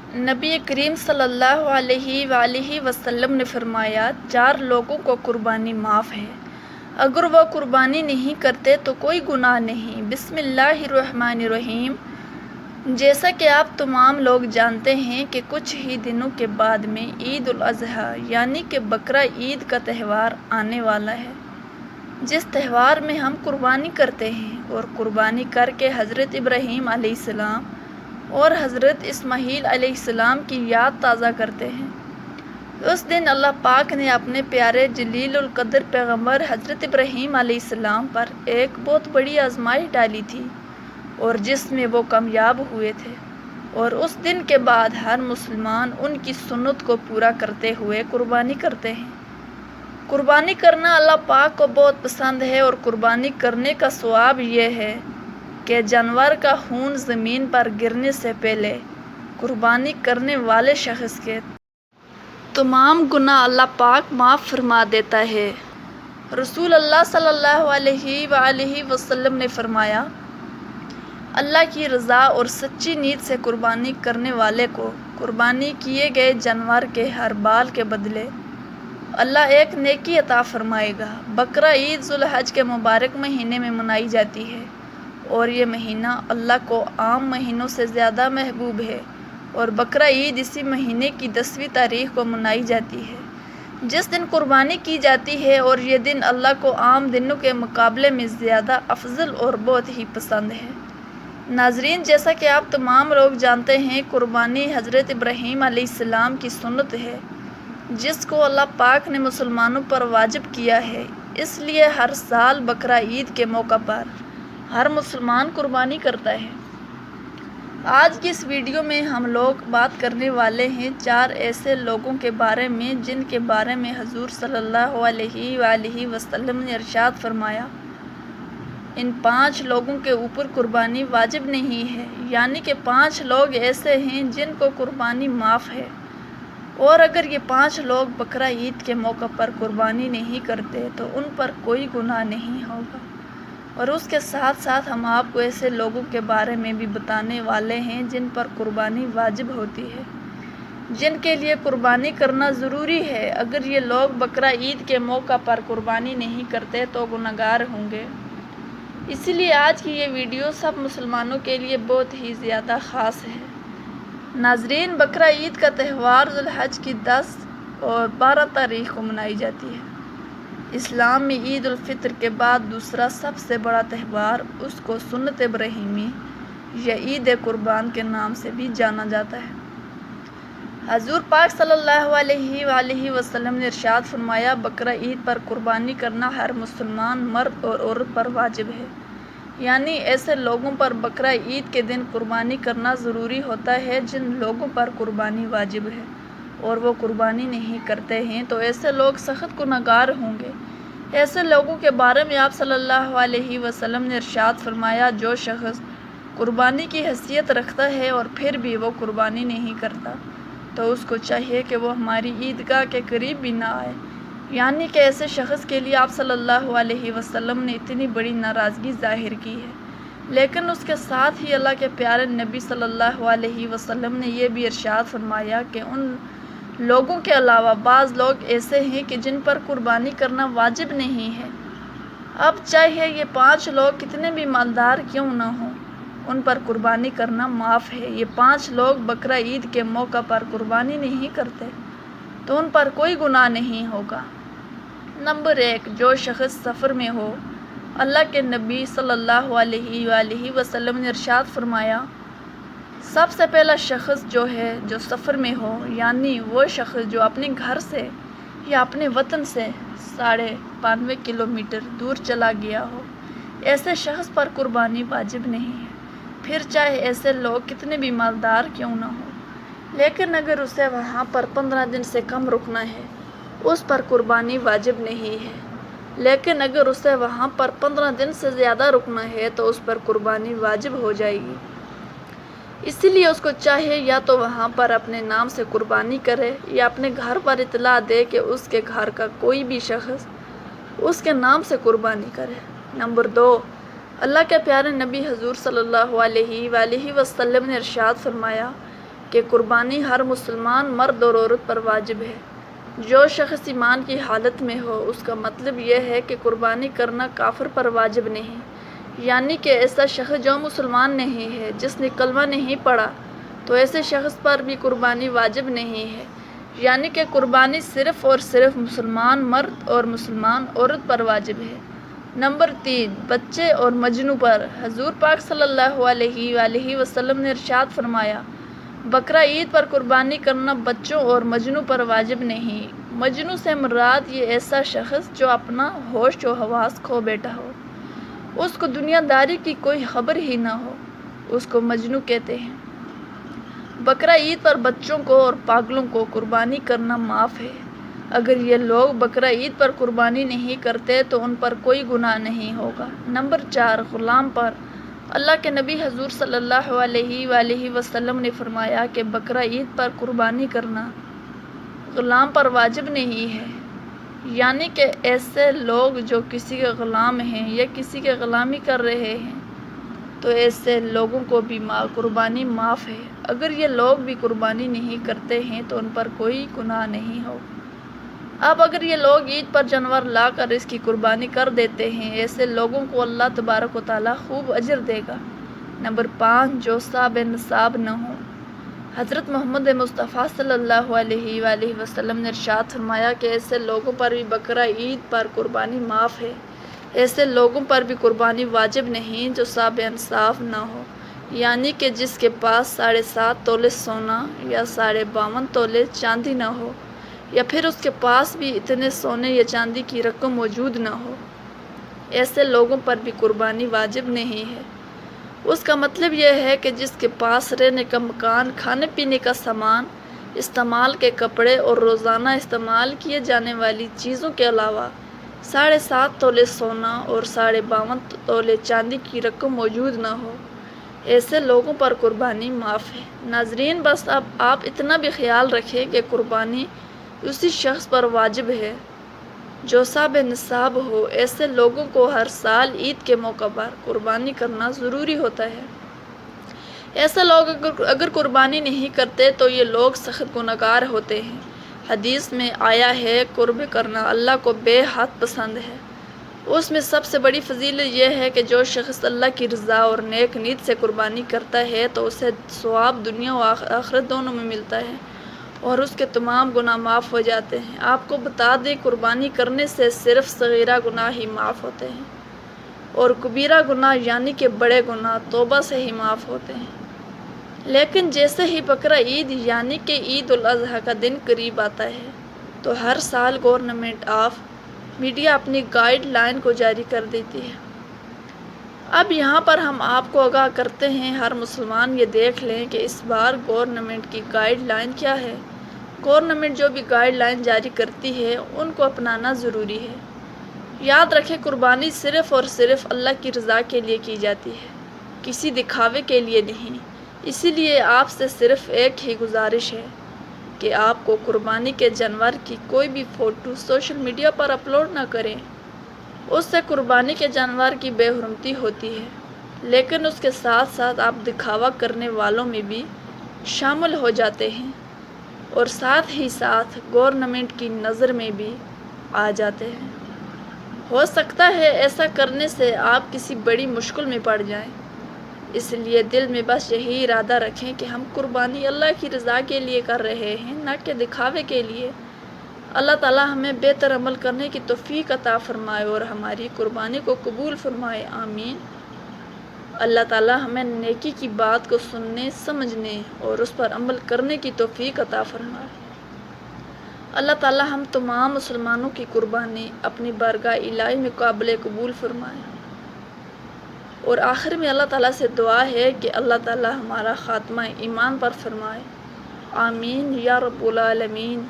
نبی کریم صلی اللہ علیہ وآلہ وسلم نے فرمایا 4 لوگوں کو قربانی معاف ہے، اگر وہ قربانی نہیں کرتے تو کوئی گناہ نہیں۔ بسم اللہ الرحمن الرحیم۔ جیسا کہ آپ تمام لوگ جانتے ہیں کہ کچھ ہی دنوں کے بعد میں عید الاضحیٰ یعنی کہ بقرہ عید کا تہوار آنے والا ہے، جس تہوار میں ہم قربانی کرتے ہیں اور قربانی کر کے حضرت ابراہیم علیہ السلام اور حضرت اسماعیل علیہ السلام کی یاد تازہ کرتے ہیں۔ اس دن اللہ پاک نے اپنے پیارے جلیل القدر پیغمبر حضرت ابراہیم علیہ السلام پر ایک بہت بڑی آزمائش ڈالی تھی اور جس میں وہ کامیاب ہوئے تھے، اور اس دن کے بعد ہر مسلمان ان کی سنت کو پورا کرتے ہوئے قربانی کرتے ہیں۔ قربانی کرنا اللہ پاک کو بہت پسند ہے، اور قربانی کرنے کا ثواب یہ ہے کہ جانور کا خون زمین پر گرنے سے پہلے قربانی کرنے والے شخص کے تمام گناہ اللہ پاک معاف فرما دیتا ہے۔ رسول اللہ صلی اللہ علیہ وآلہ وسلم نے فرمایا، اللہ کی رضا اور سچی نیت سے قربانی کرنے والے کو قربانی کیے گئے جانور کے ہر بال کے بدلے اللہ ایک نیکی عطا فرمائے گا۔ بقرہ عید ذو الحج کے مبارک مہینے میں منائی جاتی ہے، اور یہ مہینہ اللہ کو عام مہینوں سے زیادہ محبوب ہے، اور بقرہ عید اسی مہینے کی 10ویں تاریخ کو منائی جاتی ہے، جس دن قربانی کی جاتی ہے، اور یہ دن اللہ کو عام دنوں کے مقابلے میں زیادہ افضل اور بہت ہی پسند ہے۔ ناظرین، جیسا کہ آپ تمام لوگ جانتے ہیں، قربانی حضرت ابراہیم علیہ السلام کی سنت ہے، جس کو اللہ پاک نے مسلمانوں پر واجب کیا ہے۔ اس لیے ہر سال بقرہ عید کے موقع پر ہر مسلمان قربانی کرتا ہے۔ آج کی اس ویڈیو میں ہم لوگ بات کرنے والے ہیں 4 ایسے لوگوں کے بارے میں جن کے بارے میں حضور صلی اللہ علیہ وآلہ وسلم نے ارشاد فرمایا، ان 5 لوگوں کے اوپر قربانی واجب نہیں ہے، یعنی کہ 5 لوگ ایسے ہیں جن کو قربانی معاف ہے، اور اگر یہ 5 لوگ بقرہ عید کے موقع پر قربانی نہیں کرتے تو ان پر کوئی گناہ نہیں ہوگا۔ اور اس کے ساتھ ساتھ ہم آپ کو ایسے لوگوں کے بارے میں بھی بتانے والے ہیں جن پر قربانی واجب ہوتی ہے، جن کے لیے قربانی کرنا ضروری ہے۔ اگر یہ لوگ بقرہ عید کے موقع پر قربانی نہیں کرتے تو گنہگار ہوں گے۔ اسی لیے آج کی یہ ویڈیو سب مسلمانوں کے لیے بہت ہی زیادہ خاص ہے۔ ناظرین، بقرہ عید کا تہوار ذو الحج کی 10 اور 12 تاریخ کو منائی جاتی ہے۔ اسلام میں عید الفطر کے بعد دوسرا سب سے بڑا تہوار، اس کو سنت ابراہیمی یا عید قربان کے نام سے بھی جانا جاتا ہے۔ حضور پاک صلی اللہ علیہ وآلہ وسلم نے ارشاد فرمایا، بقرہ عید پر قربانی کرنا ہر مسلمان مرد اور عورت پر واجب ہے، یعنی ایسے لوگوں پر بقرہ عید کے دن قربانی کرنا ضروری ہوتا ہے جن لوگوں پر قربانی واجب ہے اور وہ قربانی نہیں کرتے ہیں، تو ایسے لوگ سخت گنہگار ہوں گے۔ ایسے لوگوں کے بارے میں آپ صلی اللہ علیہ وسلم نے ارشاد فرمایا، جو شخص قربانی کی حیثیت رکھتا ہے اور پھر بھی وہ قربانی نہیں کرتا تو اس کو چاہیے کہ وہ ہماری عیدگاہ کے قریب بھی نہ آئے، یعنی کہ ایسے شخص کے لیے آپ صلی اللہ علیہ وسلم نے اتنی بڑی ناراضگی ظاہر کی ہے۔ لیکن اس کے ساتھ ہی اللہ کے پیارے نبی صلی اللہ علیہ وسلم نے یہ بھی ارشاد فرمایا کہ ان لوگوں کے علاوہ بعض لوگ ایسے ہیں کہ جن پر قربانی کرنا واجب نہیں ہے۔ اب چاہے یہ 5 لوگ کتنے بھی مالدار کیوں نہ ہوں، ان پر قربانی کرنا معاف ہے۔ یہ 5 لوگ بقرہ عید کے موقع پر قربانی نہیں کرتے تو ان پر کوئی گناہ نہیں ہوگا۔ نمبر 1، جو شخص سفر میں ہو۔ اللہ کے نبی صلی اللہ علیہ وآلہ وسلم نے ارشاد فرمایا، سب سے پہلا شخص جو ہے جو سفر میں ہو، یعنی وہ شخص جو اپنے گھر سے یا اپنے وطن سے 92.5 کلومیٹر دور چلا گیا ہو، ایسے شخص پر قربانی واجب نہیں ہے، پھر چاہے ایسے لوگ کتنے بھی مالدار کیوں نہ ہوں۔ لیکن اگر اسے وہاں پر 15 دن سے کم رکنا ہے، اس پر قربانی واجب نہیں ہے، لیکن اگر اسے وہاں پر 15 دن سے زیادہ رکنا ہے تو اس پر قربانی واجب ہو جائے گی۔ اسی لیے اس کو چاہیے یا تو وہاں پر اپنے نام سے قربانی کرے یا اپنے گھر پر اطلاع دے کہ اس کے گھر کا کوئی بھی شخص اس کے نام سے قربانی کرے۔ نمبر 2، اللہ کے پیارے نبی حضور صلی اللہ علیہ وآلہ وسلم نے ارشاد فرمایا، کہ قربانی ہر مسلمان مرد اور عورت پر واجب ہے۔ جو شخص ایمان کی حالت میں ہو اس کا مطلب یہ ہے کہ قربانی کرنا کافر پر واجب نہیں، یعنی کہ ایسا شخص جو مسلمان نہیں ہے، جس نے کلمہ نہیں پڑھا، تو ایسے شخص پر بھی قربانی واجب نہیں ہے، یعنی کہ قربانی صرف اور صرف مسلمان مرد اور مسلمان عورت پر واجب ہے۔ نمبر 3، بچے اور مجنوں پر۔ حضور پاک صلی اللہ علیہ وآلہ وسلم نے ارشاد فرمایا، بقرہ عید پر قربانی کرنا بچوں اور مجنوں پر واجب نہیں۔ مجنوں سے مراد یہ ایسا شخص جو اپنا ہوش و حواس کھو بیٹھا ہو، اس کو دنیا داری کی کوئی خبر ہی نہ ہو، اس کو مجنوں کہتے ہیں۔ بقرہ عید پر بچوں کو اور پاگلوں کو قربانی کرنا معاف ہے۔ اگر یہ لوگ بقرہ عید پر قربانی نہیں کرتے تو ان پر کوئی گناہ نہیں ہوگا۔ نمبر 4، غلام پر۔ اللہ کے نبی حضور صلی اللہ علیہ وآلہ وسلم نے فرمایا کہ بقرہ عید پر قربانی کرنا غلام پر واجب نہیں ہے، یعنی کہ ایسے لوگ جو کسی کے غلام ہیں یا کسی کے غلامی کر رہے ہیں تو ایسے لوگوں کو بھی قربانی معاف ہے۔ اگر یہ لوگ بھی قربانی نہیں کرتے ہیں تو ان پر کوئی گناہ نہیں ہو۔ اب اگر یہ لوگ عید پر جانور لا کر اس کی قربانی کر دیتے ہیں، ایسے لوگوں کو اللہ تبارک و تعالیٰ خوب اجر دے گا۔ نمبر 5، جو صاحب نصاب نہ ہو۔ حضرت محمد مصطفیٰ صلی اللہ علیہ وآلہ وسلم نے ارشاد فرمایا کہ ایسے لوگوں پر بھی بقرہ عید پر قربانی معاف ہے۔ ایسے لوگوں پر بھی قربانی واجب نہیں جو صاحب انصاف نہ ہو، یعنی کہ جس کے پاس 7.5 تولے سونا یا 52.5 تولے چاندی نہ ہو، یا پھر اس کے پاس بھی اتنے سونے یا چاندی کی رقم موجود نہ ہو۔ ایسے لوگوں پر بھی قربانی واجب نہیں ہے۔ اس کا مطلب یہ ہے کہ جس کے پاس رہنے کا مکان، کھانے پینے کا سامان، استعمال کے کپڑے اور روزانہ استعمال کیے جانے والی چیزوں کے علاوہ 7.5 تولے سونا اور 52.5 تولے چاندی کی رقم موجود نہ ہو، ایسے لوگوں پر قربانی معاف ہے۔ ناظرین، بس اب آپ اتنا بھی خیال رکھیں کہ قربانی اسی شخص پر واجب ہے جو صاحب نصاب ہو۔ ایسے لوگوں کو ہر سال عید کے موقع پر قربانی کرنا ضروری ہوتا ہے۔ ایسے لوگ اگر قربانی نہیں کرتے تو یہ لوگ سخت گنہگار ہوتے ہیں۔ حدیث میں آیا ہے، قرب کرنا اللہ کو بے حد پسند ہے۔ اس میں سب سے بڑی فضیلت یہ ہے کہ جو شخص اللہ کی رضا اور نیک نیت سے قربانی کرتا ہے تو اسے ثواب دنیا و آخرت دونوں میں ملتا ہے اور اس کے تمام گناہ معاف ہو جاتے ہیں۔ آپ کو بتا دیں، قربانی کرنے سے صرف صغیرہ گناہ ہی معاف ہوتے ہیں اور کبیرہ گناہ یعنی کہ بڑے گناہ توبہ سے ہی معاف ہوتے ہیں۔ لیکن جیسے ہی بقرہ عید یعنی کہ عید الاضحیٰ کا دن قریب آتا ہے تو ہر سال گورنمنٹ آف میڈیا اپنی گائیڈ لائن کو جاری کر دیتی ہے۔ اب یہاں پر ہم آپ کو آگاہ کرتے ہیں، ہر مسلمان یہ دیکھ لیں کہ اس بار گورنمنٹ کی گائیڈ لائن کیا ہے۔ گورنمنٹ جو بھی گائیڈ لائن جاری کرتی ہے ان کو اپنانا ضروری ہے۔ یاد رکھیں، قربانی صرف اور صرف اللہ کی رضا کے لیے کی جاتی ہے، کسی دکھاوے کے لیے نہیں۔ اسی لیے آپ سے صرف ایک ہی گزارش ہے کہ آپ کو قربانی کے جانور کی کوئی بھی فوٹو سوشل میڈیا پر اپلوڈ نہ کریں۔ اس سے قربانی کے جانور کی بے حرمتی ہوتی ہے، لیکن اس کے ساتھ ساتھ آپ دکھاوا کرنے والوں میں بھی شامل ہو جاتے ہیں اور ساتھ ہی ساتھ گورنمنٹ کی نظر میں بھی آ جاتے ہیں۔ ہو سکتا ہے ایسا کرنے سے آپ کسی بڑی مشکل میں پڑ جائیں، اس لیے دل میں بس یہی ارادہ رکھیں کہ ہم قربانی اللہ کی رضا کے لیے کر رہے ہیں، نہ کہ دکھاوے کے لیے۔ اللہ تعالیٰ ہمیں بہتر عمل کرنے کی توفیق عطا فرمائے اور ہماری قربانی کو قبول فرمائے، آمین۔ اللہ تعالیٰ ہمیں نیکی کی بات کو سننے، سمجھنے اور اس پر عمل کرنے کی توفیق عطا فرمائے۔ اللہ تعالیٰ ہم تمام مسلمانوں کی قربانی اپنی بارگاہ الہی میں قابل قبول فرمائے۔ اور آخر میں اللہ تعالیٰ سے دعا ہے کہ اللہ تعالیٰ ہمارا خاتمہ ایمان پر فرمائے، آمین یا رب العالمین۔